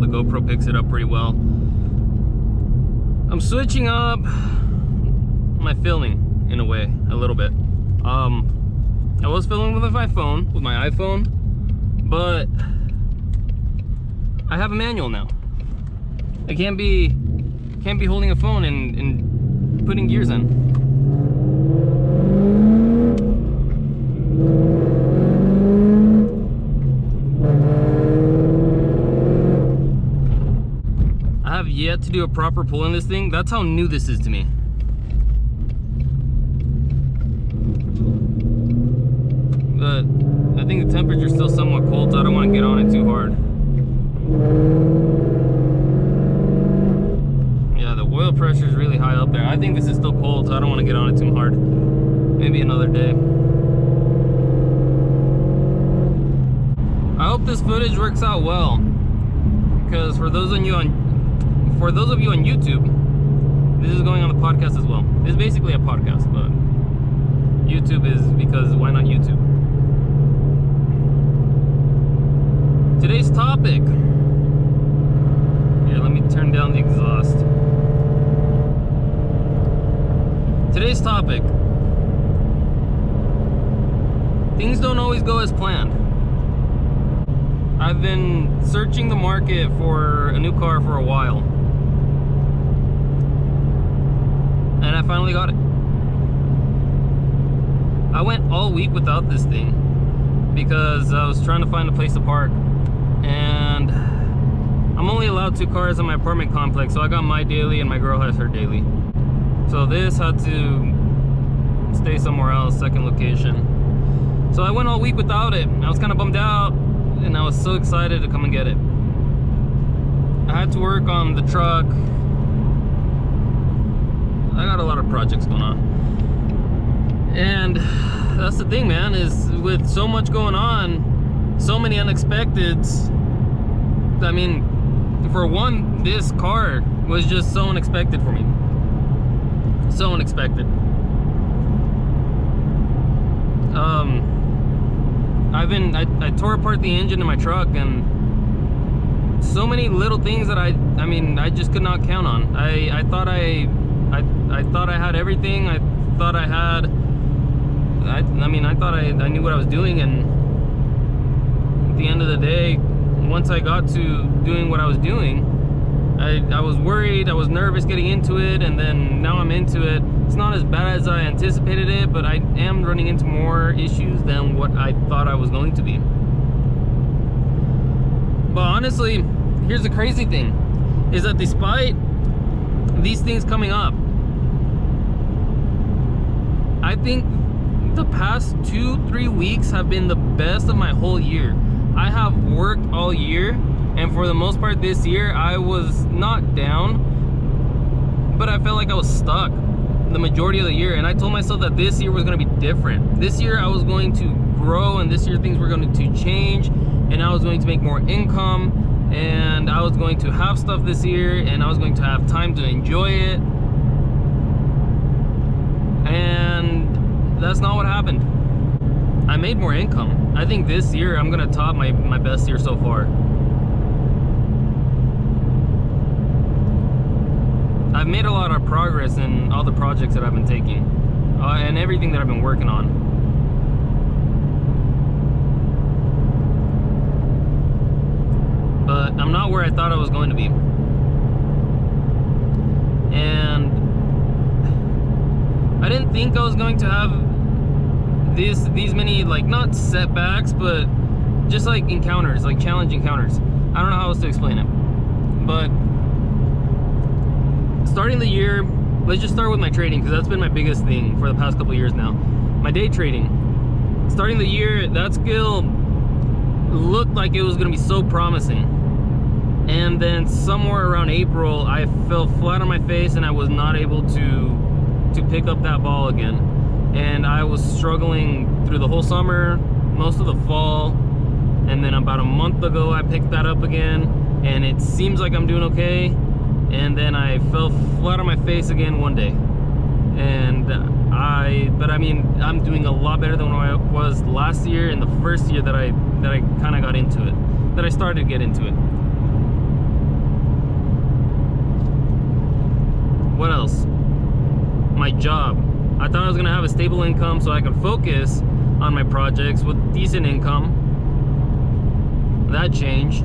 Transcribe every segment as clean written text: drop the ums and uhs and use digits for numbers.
the GoPro picks it up pretty well. I'm switching up my filming in a way, a little bit. I was filming with my iPhone, but I have a manual now. I can't be holding a phone and putting gears in. I have yet to do a proper pull in this thing. That's how new this is to me. But I think the temperature's still somewhat cold, so I don't want to get on it too hard. Yeah, the oil pressure is really high up there. I think this is still cold, so I don't want to get on it too hard. Maybe another day. I hope this footage works out well, because for those of you on YouTube, this is going on the podcast as well. This is basically a podcast, but YouTube is because why not YouTube? Today's topic. Here, let me turn down the exhaust. Today's topic. Things don't always go as planned. I've been searching the market for a new car for a while. And I finally got it. I went all week without this thing because I was trying to find a place to park. And I'm only allowed 2 cars in my apartment complex, so I got my daily and my girl has her daily. So this had to stay somewhere else, second location. So I went all week without it. I was kind of bummed out, and I was so excited to come and get it. I had to work on the truck. I got a lot of projects going on. And that's the thing, man, is with so much going on, so many unexpecteds. I mean, for one, this car was just so unexpected for me. So unexpected. I tore apart the engine in my truck, and so many little things that I just could not count on. I thought I had everything. I thought I knew what I was doing, and at the end of the day, once I got to doing what I was doing, I was worried, I was nervous getting into it, and then now I'm into it. It's not as bad as I anticipated it, but I am running into more issues than what I thought I was going to be. But honestly, here's the crazy thing, is that despite these things coming up, I think the past 2-3 weeks have been the best of my whole year. I have worked all year, and for the most part this year, I was not down, but I felt like I was stuck the majority of the year. And I told myself that this year was going to be different. This year I was going to grow, and this year things were going to change, and I was going to make more income, and I was going to have stuff this year, and I was going to have time to enjoy it. And that's not what happened. I made more income. I think this year I'm gonna top my best year so far. I've made a lot of progress in all the projects that I've been taking, and everything that I've been working on. But I'm not where I thought I was going to be. And I didn't think I was going to have these many, like, not setbacks, but just like encounters, like challenge encounters. I don't know how else to explain it. But starting the year, let's just start with my trading, because that's been my biggest thing for the past couple years now. My day trading. Starting the year, that skill looked like it was going to be so promising. And then somewhere around April, I fell flat on my face, and I was not able to pick up that ball again. And I was struggling through the whole summer, most of the fall, and then about a month ago I picked that up again, and it seems like I'm doing okay. And then I fell flat on my face again one day. And I'm doing a lot better than what I was last year, and the first year that I kind of got into it, that I started to get into it. my job. I thought I was gonna have a stable income so I could focus on my projects with decent income. That changed.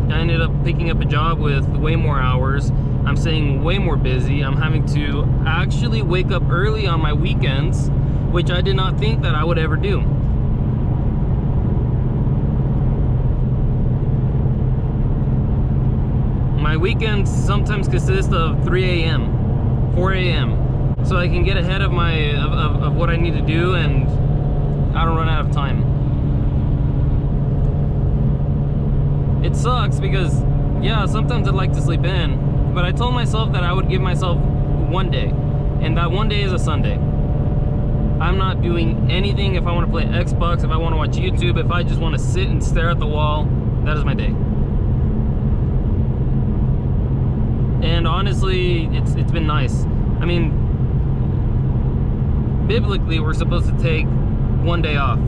I ended up picking up a job with way more hours. I'm staying way more busy. I'm having to actually wake up early on my weekends, which I did not think that I would ever do. My weekends sometimes consist of 3 a.m., 4 a.m. so I can get ahead of of what I need to do and I don't run out of time. It sucks because, yeah, sometimes I'd like to sleep in, but I told myself that I would give myself one day, and that one day is a Sunday. I'm not doing anything. If I want to play Xbox, if I want to watch YouTube, if I just want to sit and stare at the wall, that is my day. And honestly, it's been nice. I mean, biblically, we're supposed to take one day off.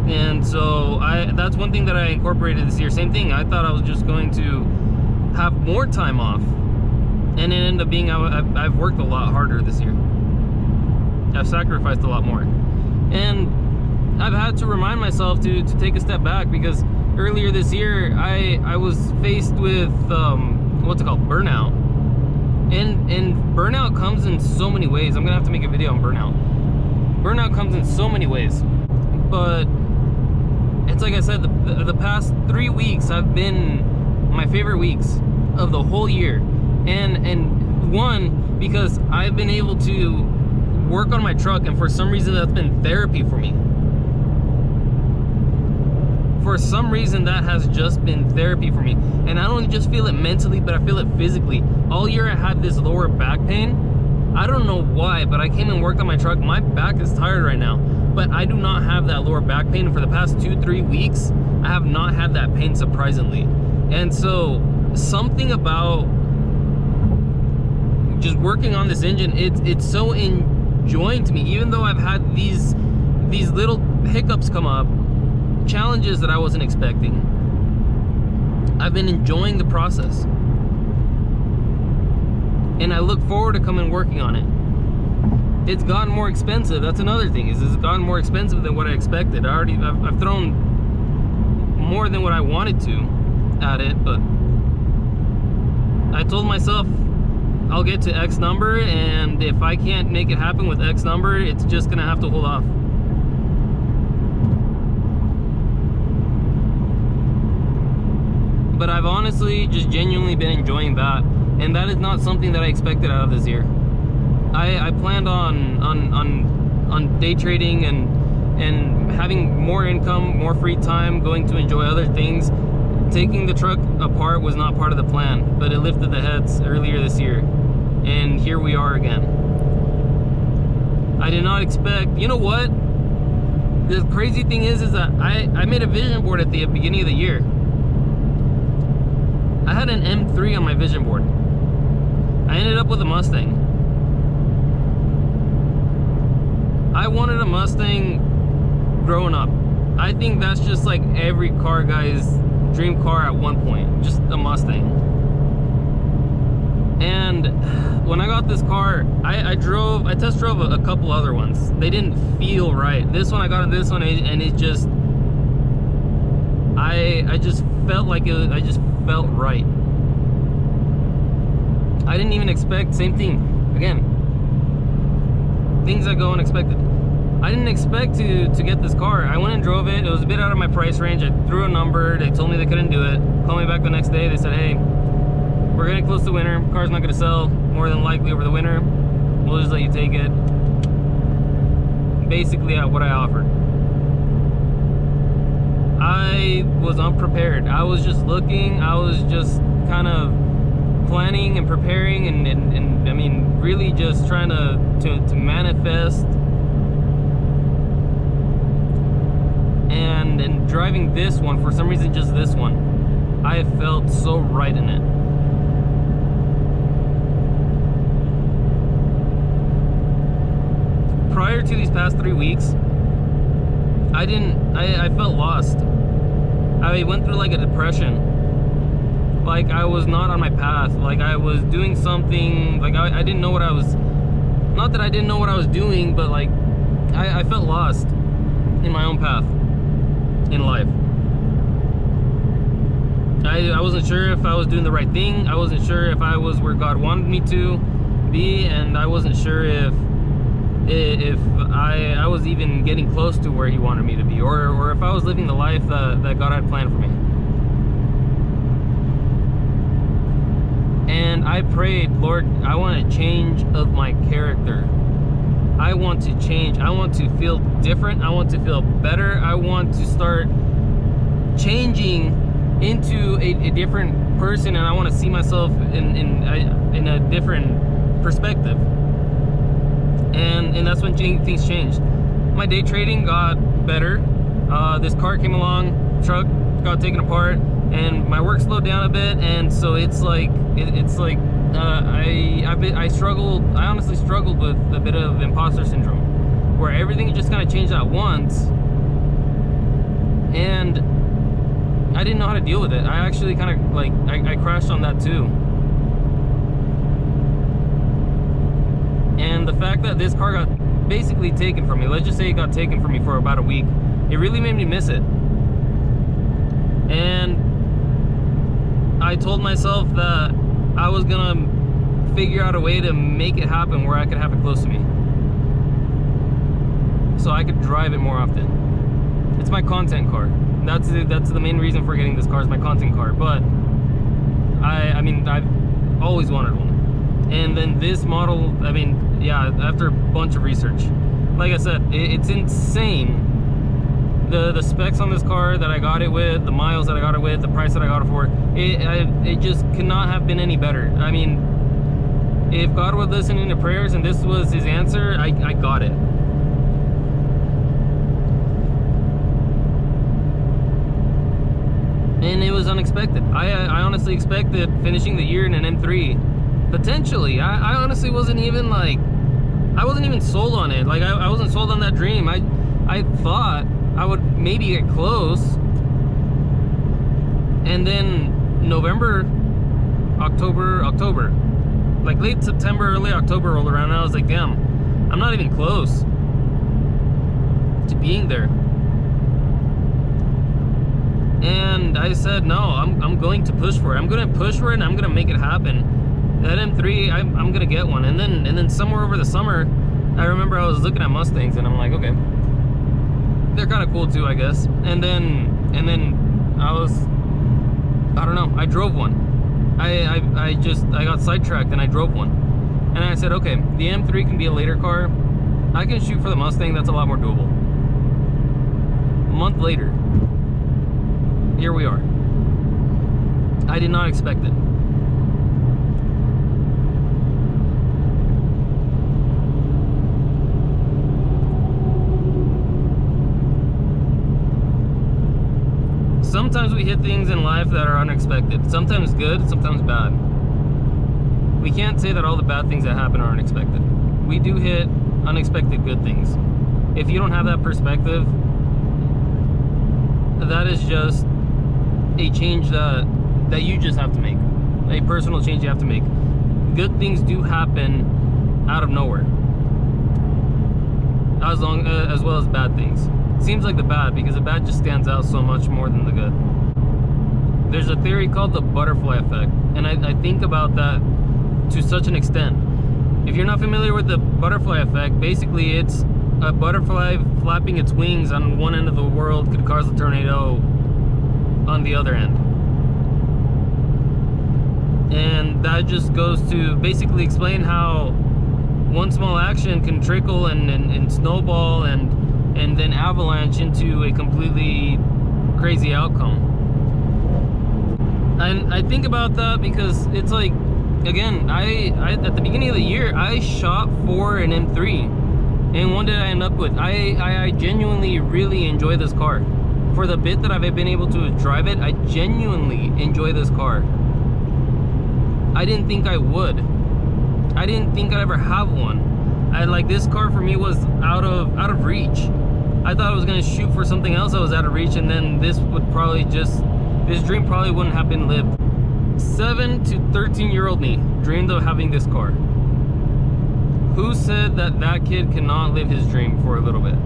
And so that's one thing that I incorporated this year. Same thing. I thought I was just going to have more time off, and it ended up being I've worked a lot harder this year. I've sacrificed a lot more, and I've had to remind myself to take a step back, because earlier this year I was faced with what's it called, burnout. And burnout comes in so many ways. I'm gonna have to make a video on burnout. Burnout comes in so many ways, but it's like I said, the past 3 weeks have been my favorite weeks of the whole year. And one, because I've been able to work on my truck, and for some reason that's been therapy for me. For some reason that has just been therapy for me. And I don't just feel it mentally, but I feel it physically. All year I had this lower back pain. I don't know why, but I came and worked on my truck. My back is tired right now, but I do not have that lower back pain. For the past 2-3 weeks, I have not had that pain, surprisingly. And so something about just working on this engine, it's so enjoying to me. Even though I've had these little hiccups come up, challenges that I wasn't expecting, I've been enjoying the process, and I look forward to coming working on it. It's gotten more expensive. That's another thing, is it's gotten more expensive than what I expected. I've thrown more than what I wanted to at it, but I told myself I'll get to X number, and if I can't make it happen with X number, it's just gonna have to hold off. But I've honestly just genuinely been enjoying that, and that is not something that I expected out of this year. I planned on day trading and having more income, more free time, going to enjoy other things. Taking the truck apart was not part of the plan, but it lifted the heads earlier this year, and here we are again. I did not expect, you know what? The crazy thing is that I made a vision board at the beginning of the year. I had an M3 on my vision board. I ended up with a Mustang. I wanted a Mustang growing up. I think that's just like every car guy's dream car at one point, just a Mustang. And when I got this car, I test drove a couple other ones. They didn't feel right. This one, I got this one, and it just, I just felt like I just felt right. I didn't even expect, same thing, again, things that go unexpected. I didn't expect to get this car. I went and drove it. It was a bit out of my price range. I threw a number. They told me they couldn't do it. Called me back the next day. They said, hey, we're getting close to winter. Car's not gonna sell more than likely over the winter. We'll just let you take it. Basically at what I offered. I was unprepared. I was just looking. I was just kind of planning and preparing, and I mean, really just trying to manifest. And driving this one, for some reason, just this one, I felt so right in it. Prior to these past 3 weeks, I felt lost. I went through like a depression. Like I was not on my path. Like I was doing something, like I didn't know what I was Not that I didn't know what I was doing, but like I felt lost in my own path in life. I wasn't sure if I was doing the right thing. I wasn't sure if I was where God wanted me to be, and I wasn't sure if I was even getting close to where He wanted me to be, or if I was living the life that God had planned for me. And I prayed, Lord, I want a change of my character. I want to change. I want to feel different. I want to feel better. I want to start changing into a different person, and I want to see myself in a different perspective. And that's when things changed. My day trading got better. This car came along, truck got taken apart, and my work slowed down a bit. And so it's like I struggled. I honestly struggled with a bit of imposter syndrome, where everything just kind of changed at once, and I didn't know how to deal with it. I actually kind of like I crashed on that too. And the fact that this car got basically taken from me, let's just say it got taken from me for about a week, it really made me miss it. And I told myself that I was gonna figure out a way to make it happen where I could have it close to me, so I could drive it more often. It's my content car. That's the main reason for getting this car, is my content car. But I mean, I've always wanted one. And then this model, I mean, yeah, after a bunch of research, like I said, it's insane. The specs on this car that I got it with, the miles that I got it with, the price that I got it for, it just could not have been any better. I mean, if God was listening to prayers and this was His answer, I got it. And it was unexpected. I honestly expected finishing the year in an M3. Potentially. I honestly wasn't even like, I wasn't even sold on it. Like I wasn't sold on that dream. I thought I would maybe get close. And then November, October, like late September, early October rolled around, and I was like, damn, I'm not even close to being there. And I said, no, I'm going to push for it. I'm going to push for it, and I'm going to make it happen. That M3, I'm going to get one. And then somewhere over the summer, I remember I was looking at Mustangs, and I'm like, okay, they're kind of cool too, I guess. And then I don't know, I drove one. I got sidetracked and I drove one. And I said, okay, the M3 can be a later car. I can shoot for the Mustang, that's a lot more doable. A month later, here we are. I did not expect it. Sometimes we hit things in life that are unexpected. Sometimes good, sometimes bad. We can't say that all the bad things that happen are unexpected. We do hit unexpected good things. If you don't have that perspective, that is just a change that you just have to make. A personal change you have to make. Good things do happen out of nowhere, as well as bad things. Seems like the bad, because the bad just stands out so much more than the good. There's a theory called the butterfly effect, and I think about that to such an extent. If you're not familiar with the butterfly effect, basically it's a butterfly flapping its wings on one end of the world could cause a tornado on the other end. And that just goes to basically explain how one small action can trickle and snowball and then avalanche into a completely crazy outcome. And I think about that because it's like, again, I at the beginning of the year, I shot for an M3. And what did I end up with? I genuinely really enjoy this car. For the bit that I've been able to drive it, I genuinely enjoy this car. I didn't think I would. I didn't think I'd ever have one. This car for me was out of reach. I thought I was gonna shoot for something else that was out of reach, and then this dream probably wouldn't have been lived. 7 to 13-year-old me dreamed of having this car. Who said that that kid cannot live his dream for a little bit?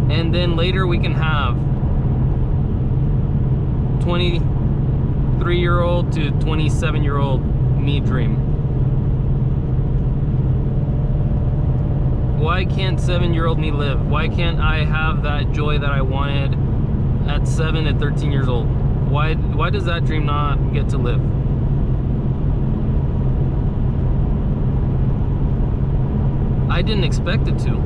And then later we can have 23-year-old to 27-year-old me dream. Why can't 7-year-old me live? Why can't I have that joy that I wanted at 7 and 13 years old? Why does that dream not get to live? I didn't expect it to.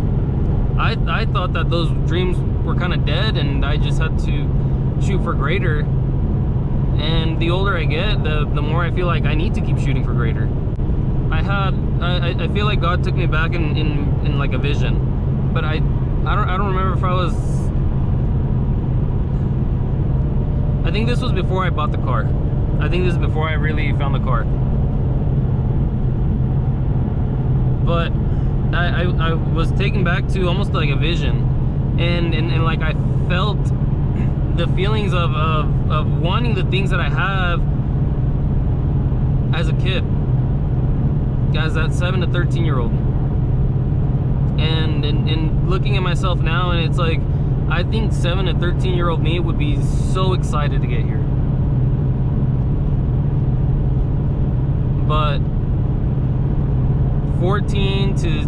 I thought that those dreams were kind of dead and I just had to shoot for greater. And the older I get, the more I feel like I need to keep shooting for greater. I feel like God took me back in like a vision, but I don't remember if I was. I think this was before I bought the car. I think this is before I really found the car. But I was taken back to almost like a vision, and like I felt the feelings of wanting the things that I have as a kid, as that 7 to 13-year-old, and looking at myself now, and it's like I think 7 to 13-year-old me would be so excited to get here, but 14 to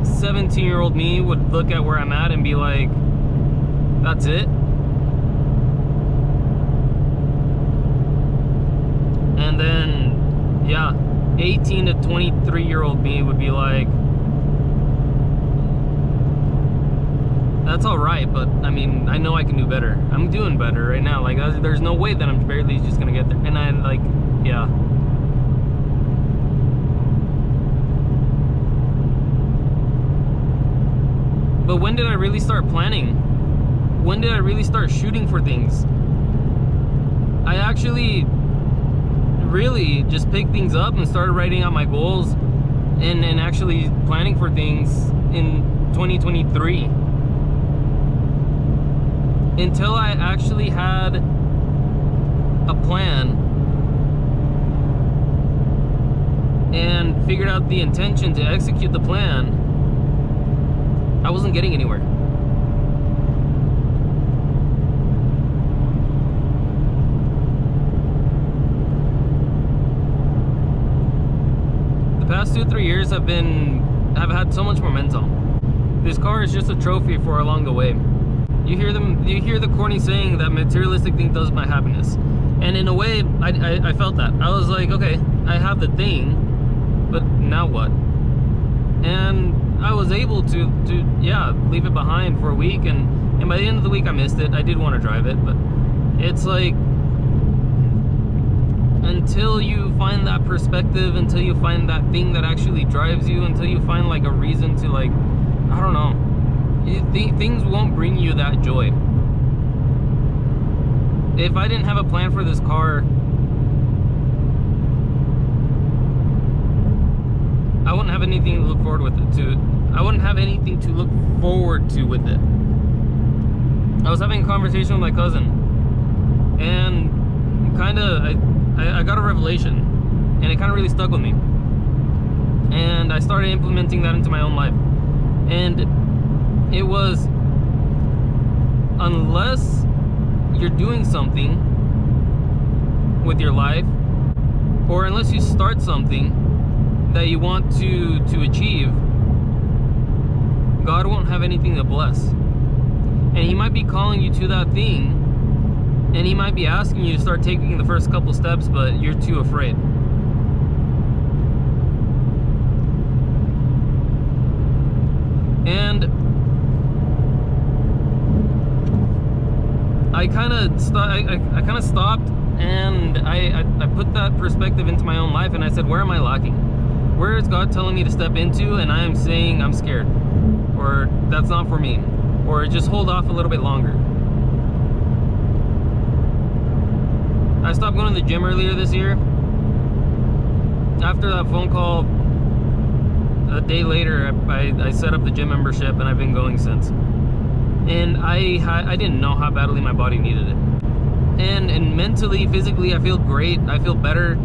17-year-old me would look at where I'm at and be like, that's it. And then, yeah, 18 to 23-year-old me would be like, that's all right, but I mean, I know I can do better. I'm doing better right now. Like, there's no way that I'm barely just gonna get there. And I, like, yeah. But when did I really start planning? When did I really start shooting for things? I actually really just picked things up and started writing out my goals and actually planning for things in 2023. Until I actually had a plan and figured out the intention to execute the plan, I wasn't getting anywhere. The past 2-3 years I've had so much momentum. This car is just a trophy for along the way. You hear the corny saying that materialistic thing does my happiness. And in a way, I felt that. I was like, okay, I have the thing, but now what? And I was able to yeah, leave it behind for a week, and by the end of the week I missed it. I did want to drive it, but it's like, until you find that perspective, until you find that thing that actually drives you, until you find like a reason to, like, I don't know, things won't bring you that joy. If I didn't have a plan for this car, I wouldn't have anything to look forward with it to. I wouldn't have anything to look forward to with it. I was having a conversation with my cousin, and I got a revelation, and it kind of really stuck with me. And I started implementing that into my own life. And it was, unless you're doing something with your life, or unless you start something that you want to achieve, God won't have anything to bless. And He might be calling you to that thing, and He might be asking you to start taking the first couple steps, but you're too afraid. And I kind of stopped, and I put that perspective into my own life, and I said, where am I lacking? Where is God telling me to step into, and I am saying I'm scared, or that's not for me, or just hold off a little bit longer? I stopped going to the gym earlier this year. After that phone call, a day later, I set up the gym membership, and I've been going since. And I didn't know how badly my body needed it. And mentally, physically, I feel great. I feel better.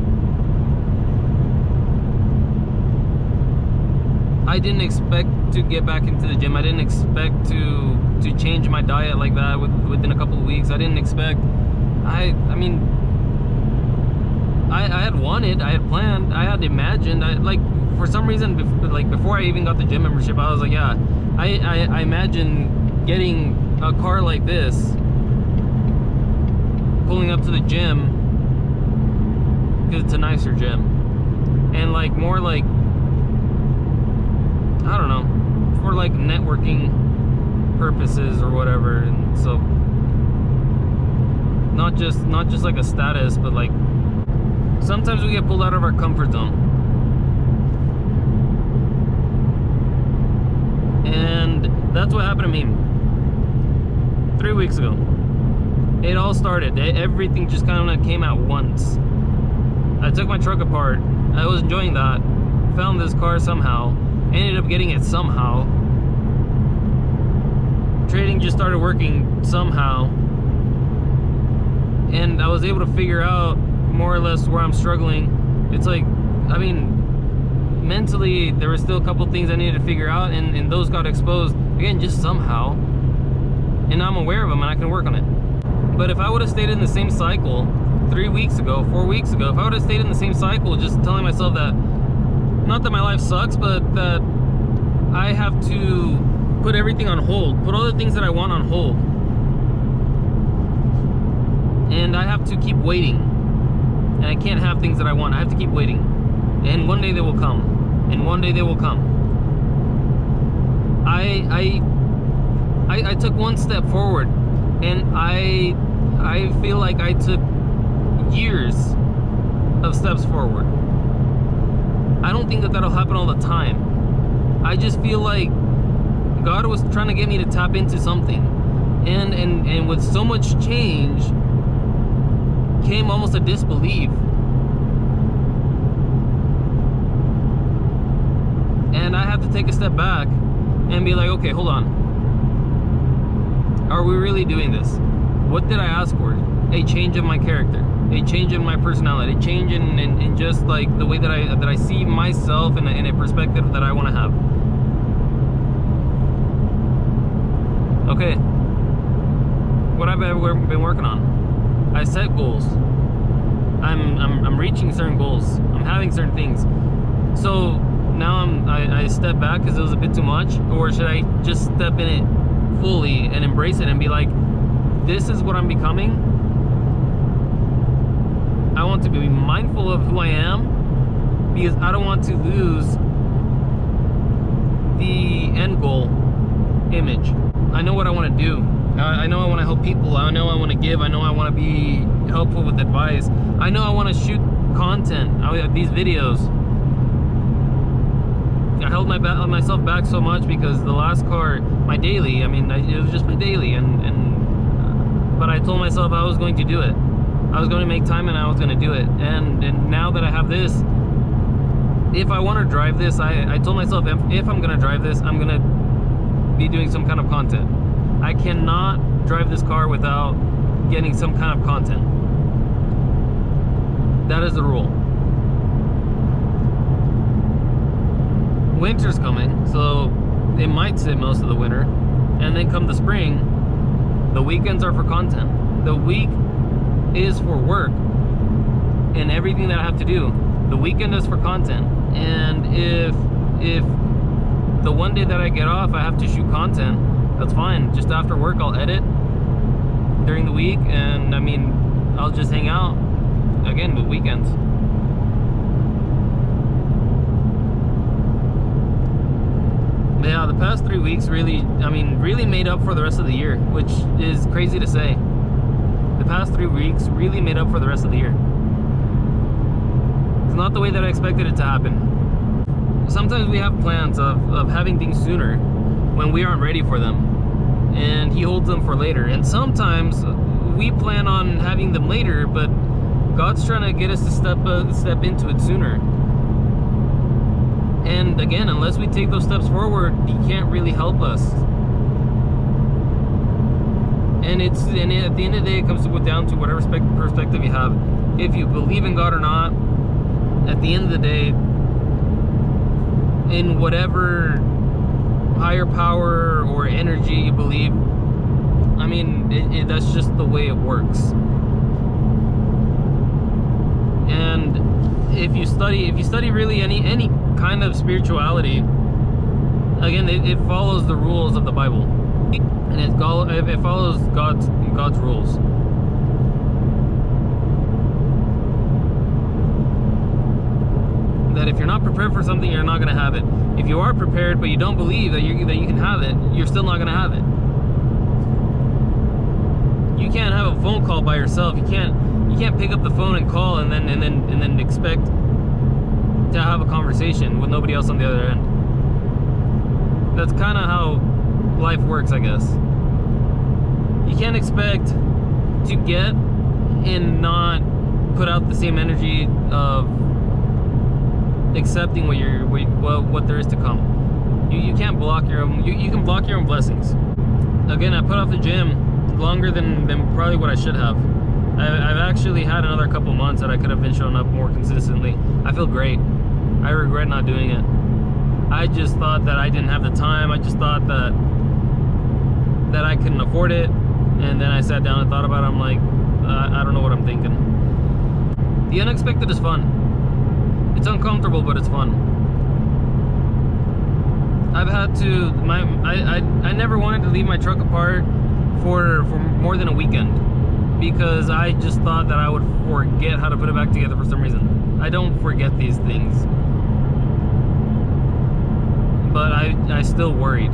I didn't expect to get back into the gym. I didn't expect to change my diet like that within a couple of weeks. I didn't expect. I mean, I had wanted, I had planned, I had imagined. Like, for some reason, before I even got the gym membership, I was like, yeah, I imagine getting a car like this, pulling up to the gym, because it's a nicer gym, and like more like, I don't know, for like networking purposes or whatever. And so not just like a status, but like sometimes we get pulled out of our comfort zone. And that's what happened to me 3 weeks ago. It all started, everything just kind of came at once. I took my truck apart. I was enjoying that. Found this car somehow. Ended up getting it somehow. Trading just started working somehow. And I was able to figure out more or less where I'm struggling. It's like, I mean, mentally, there were still a couple things I needed to figure out, and those got exposed, again, just somehow. And I'm aware of them, and I can work on it. But if I would have stayed in the same cycle 3 weeks ago, 4 weeks ago, if I would have stayed in the same cycle, just telling myself that, not that my life sucks, but that I have to put everything on hold, put all the things that I want on hold. And I have to keep waiting. And I can't have things that I want. I have to keep waiting. And one day they will come. And one day they will come. I took one step forward, and I feel like I took years of steps forward. I don't think that that'll happen all the time. I just feel like God was trying to get me to tap into something, and with so much change came almost a disbelief. And I have to take a step back and be like, okay, hold on. Are we really doing this? What did I ask for? A change of my character, a change in my personality, a change in just like the way that I see myself in a perspective that I want to have. Okay, what have I been working on? I set goals. I'm reaching certain goals. I'm having certain things. So now I step back because it was a bit too much, or should I just step in it fully and embrace it and be like, this is what I'm becoming. I want to be mindful of who I am, because I don't want to lose the end goal image. I know what I want to do. I know I want to help people. I know I want to give. I know I want to be helpful with advice. I know I want to shoot content, these videos. I held myself back so much because the last car, my daily, I mean, it was just my daily, but I told myself I was going to do it. I was going to make time, and I was going to do it. And now that I have this, if I want to drive this, I told myself, if I'm going to drive this, I'm going to be doing some kind of content. I cannot drive this car without getting some kind of content. That is the rule. Winter's coming, so it might sit most of the winter, and then come the spring, the weekends are for content. The week is for work and everything that I have to do. The weekend is for content. And if the one day that I get off I have to shoot content, that's fine. Just after work I'll edit during the week, and I mean, I'll just hang out again with weekends. Yeah, the past 3 weeks really made up for the rest of the year, which is crazy to say. The past 3 weeks really made up for the rest of the year. It's not the way that I expected it to happen. Sometimes we have plans of having things sooner when we aren't ready for them, and He holds them for later. And sometimes we plan on having them later, but God's trying to get us to step into it sooner. And again, unless we take those steps forward, He can't really help us. And at the end of the day, it comes down to whatever perspective you have. If you believe in God or not, at the end of the day, in whatever higher power or energy you believe. I mean, that's just the way it works. And if you study really any kind of spirituality, again, it follows the rules of the Bible, and it follows God's rules. That if you're not prepared for something, you're not going to have it. If you are prepared but you don't believe that you can have it, you're still not going to have it. You can't have a phone call by yourself. You can't pick up the phone and call and then expect to have a conversation with nobody else on the other end. That's kind of how life works, I guess. You can't expect to get and not put out the same energy of accepting what there is to come. You can't block your own. You can block your own blessings. Again, I put off the gym longer than probably what I should have. I've actually had another couple months that I could have been showing up more consistently. I feel great. I regret not doing it. I just thought that I didn't have the time. I just thought that I couldn't afford it. And then I sat down and thought about it. I'm like, I don't know what I'm thinking. The unexpected is fun. It's uncomfortable, but it's fun. I've had to, I never wanted to leave my truck apart for more than a weekend, because I just thought that I would forget how to put it back together for some reason. I don't forget these things, but I still worried.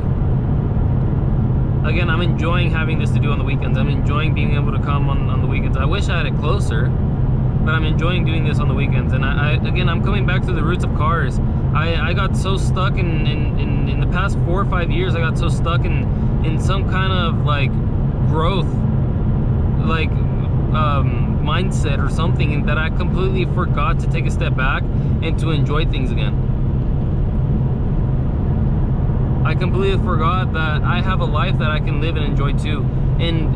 Again, I'm enjoying having this to do on the weekends. I'm enjoying being able to come on the weekends. I wish I had it closer, but I'm enjoying doing this on the weekends. And again, I'm coming back to the roots of cars. I got so stuck in the past 4 or 5 years. I got so stuck in some kind of like growth, like mindset or something, that I completely forgot to take a step back and to enjoy things again. I completely forgot that I have a life that I can live and enjoy too. And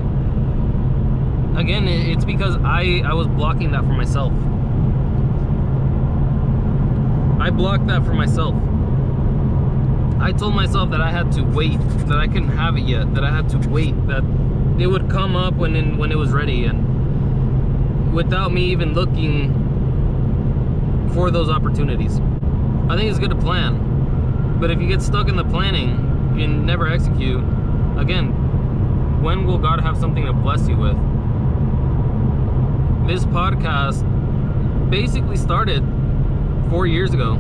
again, it's because I was blocking that for myself. I blocked that for myself. I told myself that I had to wait, that I couldn't have it yet, that I had to wait, that it would come up when it was ready, and without me even looking for those opportunities. I think it's good to plan, but if you get stuck in the planning and never execute, again, when will God have something to bless you with? This podcast basically started 4 years ago,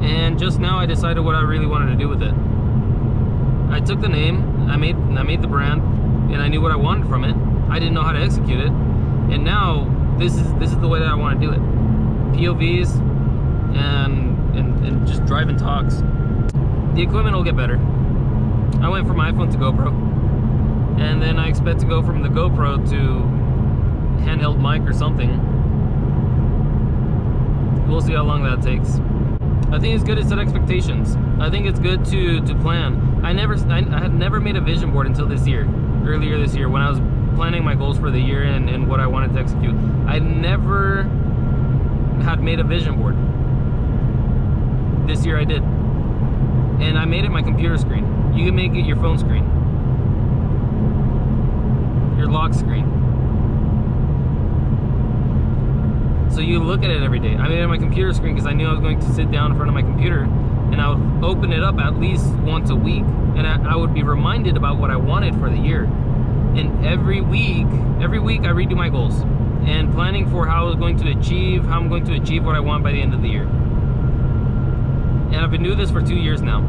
and just now I decided what I really wanted to do with it. I took the name, I made the brand, and I knew what I wanted from it. I didn't know how to execute it, and now this is the way that I want to do it. POVs and just driving talks. The equipment will get better. I went from iPhone to GoPro, and then I expect to go from the GoPro to handheld mic or something. We'll see how long that takes. I think it's good to set expectations. I think it's good to plan. I had never made a vision board until this year, earlier this year, when I was planning my goals for the year and what I wanted to execute. I never had made a vision board. This year I did. And I made it my computer screen. You can make it your phone screen, your lock screen. So you look at it every day. I made it my computer screen because I knew I was going to sit down in front of my computer, and I would open it up at least once a week, and I would be reminded about what I wanted for the year. And every week I redo my goals and planning for how I'm going to achieve what I want by the end of the year. And I've been doing this for 2 years now.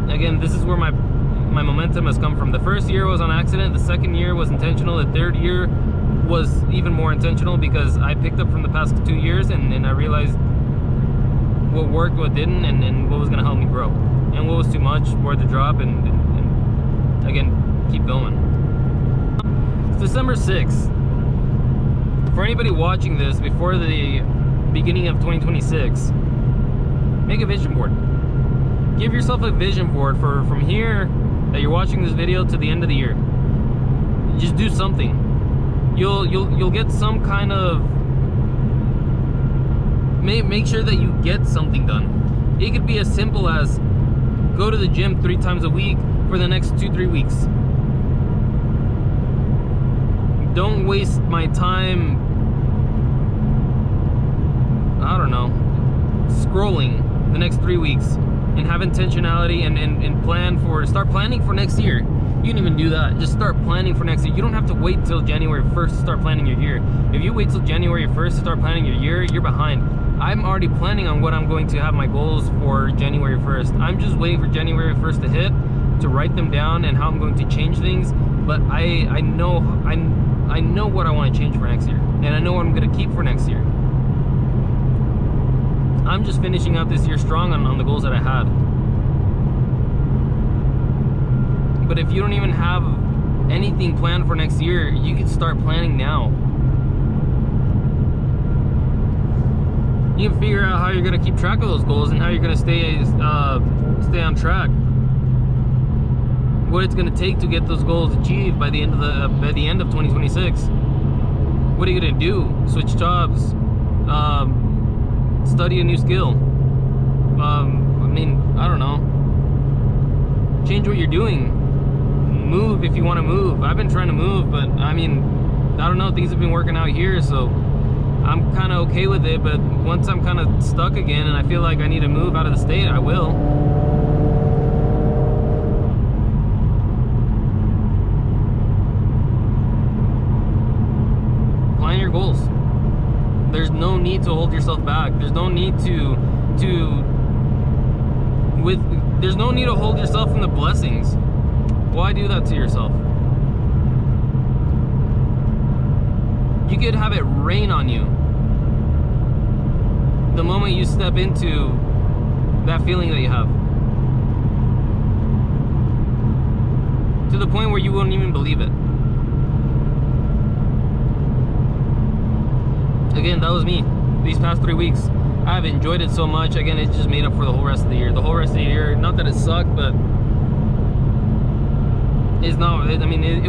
Again, this is where my momentum has come from. The first year was on accident. The second year was intentional. The third year was even more intentional because I picked up from the past 2 years and I realized what worked, what didn't, and what was going to help me grow, and what was too much, where to drop, and again, keep going. It's December 6th. For anybody watching this before the beginning of 2026, make a vision board. Give yourself a vision board for from here that you're watching this video to the end of the year. Just do something. You'll get some kind of make sure that you get something done. It could be as simple as go to the gym 3 times a week for the next 2-3 weeks. Don't waste my time, I don't know, scrolling the next 3 weeks, and have intentionality and start planning for next year. You can even do that. Just start planning for next year. You don't have to wait till January 1st to start planning your year. If you wait till January 1st to start planning your year, you're behind. I'm already planning on what I'm going to have my goals for January 1st. I'm just waiting for January 1st to hit, to write them down and how I'm going to change things. But I know what I want to change for next year, and I know what I'm going to keep for next year. I'm just finishing out this year strong on the goals that I had. But if you don't even have anything planned for next year, you can start planning now. You can figure out how you're going to keep track of those goals and how you're going to stay on track. What it's going to take to get those goals achieved by the end of 2026. What are you going to do? Switch jobs, study a new skill. I don't know. Change what you're doing. Move if you want to move. I've been trying to move, but I don't know, things have been working out here, so I'm kind of okay with it. But once I'm kind of stuck again and I feel like I need to move out of the state, I will. Plan your goals. There's no need to hold yourself back. There's no need there's no need to hold yourself from the blessings. Why do that to yourself? You could have it rain on you the moment you step into that feeling that you have, to the point where you won't even believe it. Again, that was me these past 3 weeks. I've enjoyed it so much. Again, it's just made up for the whole rest of the year. The whole rest of the year, not that it sucked, but it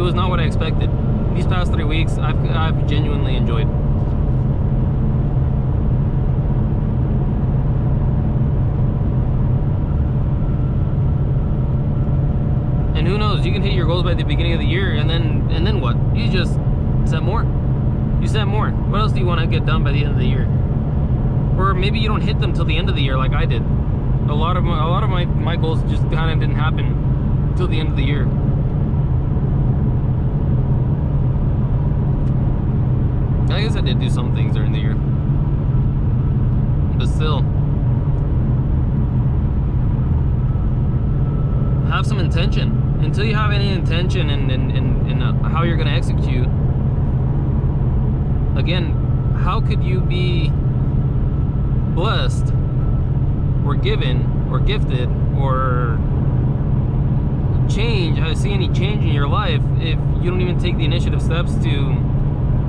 was not what I expected. These past 3 weeks, I've genuinely enjoyed. And who knows? You can hit your goals by the beginning of the year, and then what? You just set more. You set more. What else do you want to get done by the end of the year? Or maybe you don't hit them till the end of the year, like I did. A lot of my goals just kind of didn't happen till the end of the year. I guess I did do some things during the year, but still, have some intention. Until you have any intention in how you're going to execute, again, how could you be blessed or given or gifted or see any change in your life if you don't even take the initiative steps to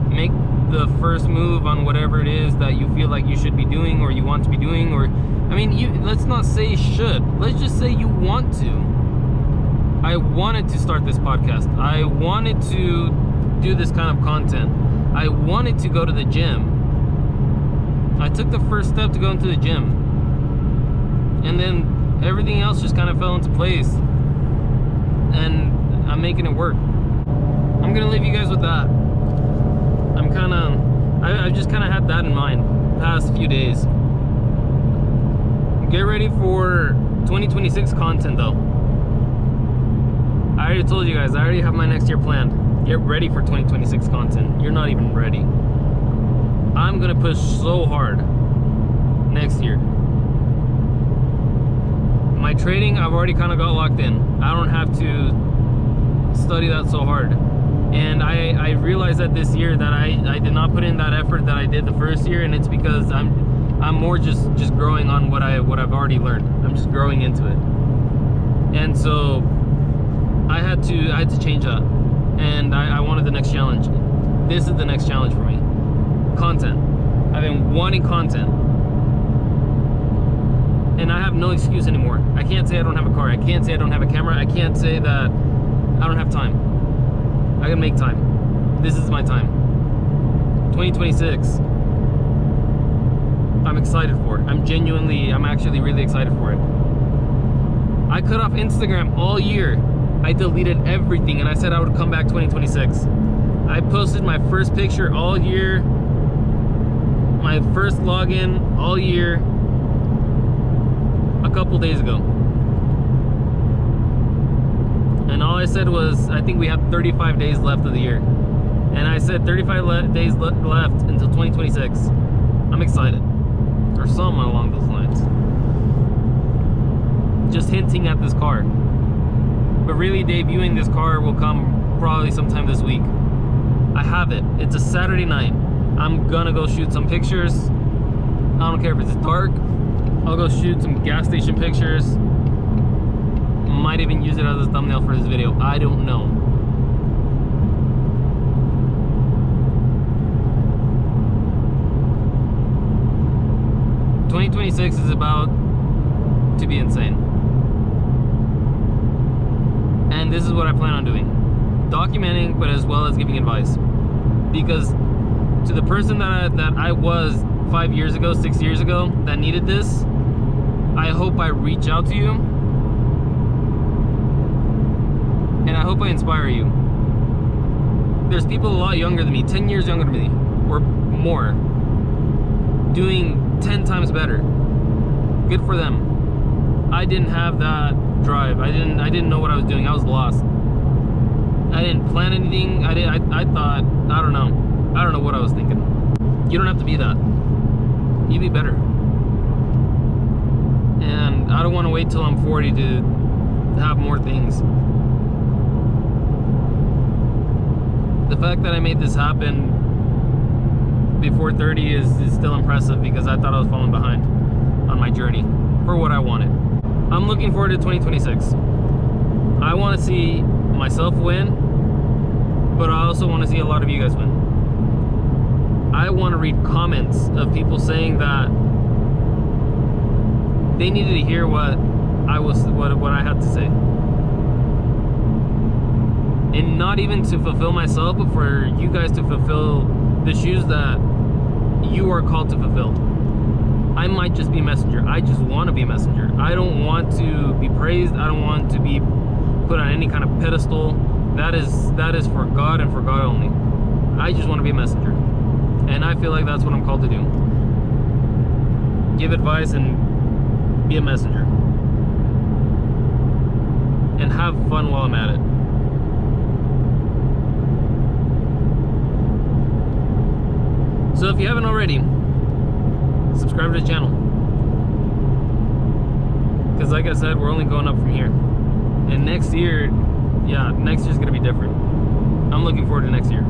make the first move on whatever it is that you feel like you should be doing or you want to be doing? Or let's not say should, let's just say you want to. I wanted to start this podcast. I wanted to do this kind of content. I wanted to go to the gym. I took the first step to go into the gym, and then everything else just kind of fell into place, and I'm making it work. I'm gonna leave you guys with that. I've just kind of had that in mind the past few days. Get ready for 2026 content though. I already told you guys, I already have my next year planned. Get ready for 2026 content. You're not even ready. I'm gonna push so hard next year. My trading, I've already kind of got locked in. I don't have to study that so hard. And I realized that this year that I did not put in that effort that I did the first year, and it's because I'm more just growing on what I've already learned. I'm just growing into it. And so I had to change that. And I wanted the next challenge. This is the next challenge for me. Content. I've been wanting content. And I have no excuse anymore. I can't say I don't have a car. I can't say I don't have a camera. I can't say that I don't have time. I can make time. This is my time. 2026. I'm excited for it. I'm actually really excited for it. I cut off Instagram all year. I deleted everything and I said I would come back 2026. I posted my first picture all year, my first login all year, a couple days ago. And all I said was, I think we have 35 days left of the year. And I said 35 days left until 2026. I'm excited. Or something along those lines. Just hinting at this car. But really debuting this car will come probably sometime this week. I have it. It's a Saturday night. I'm gonna go shoot some pictures. I don't care if it's dark. I'll go shoot some gas station pictures. Might even use it as a thumbnail for this video. I don't know. '26 is about to be insane. And this is what I plan on doing. Documenting, but as well as giving advice. Because to the person that I was 5 years ago, 6 years ago, that needed this, I hope I reach out to you. And I hope I inspire you. There's people a lot younger than me, 10 years younger than me, or more, doing 10 times better. Good for them. I didn't have that drive. I didn't know what I was doing. I was lost. I didn't plan anything. I thought, I don't know what I was thinking. You don't have to be that. You be better. And I don't want to wait till I'm 40 to have more things. The fact that I made this happen before 30 is still impressive, because I thought I was falling behind on my journey for what I wanted. I'm looking forward to 2026. I want to see myself win, but I also want to see a lot of you guys win. I want to read comments of people saying that they needed to hear what I had to say. And not even to fulfill myself, but for you guys to fulfill the shoes that you are called to fulfill. I might just be a messenger. I just want to be a messenger. I don't want to be praised. I don't want to be put on any kind of pedestal. That is for God and for God only. I just want to be a messenger. And I feel like that's what I'm called to do. Give advice and be a messenger. And have fun while I'm at it. So if you haven't already, subscribe to the channel. Because like I said, we're only going up from here. And next year, yeah, next year's gonna be different. I'm looking forward to next year.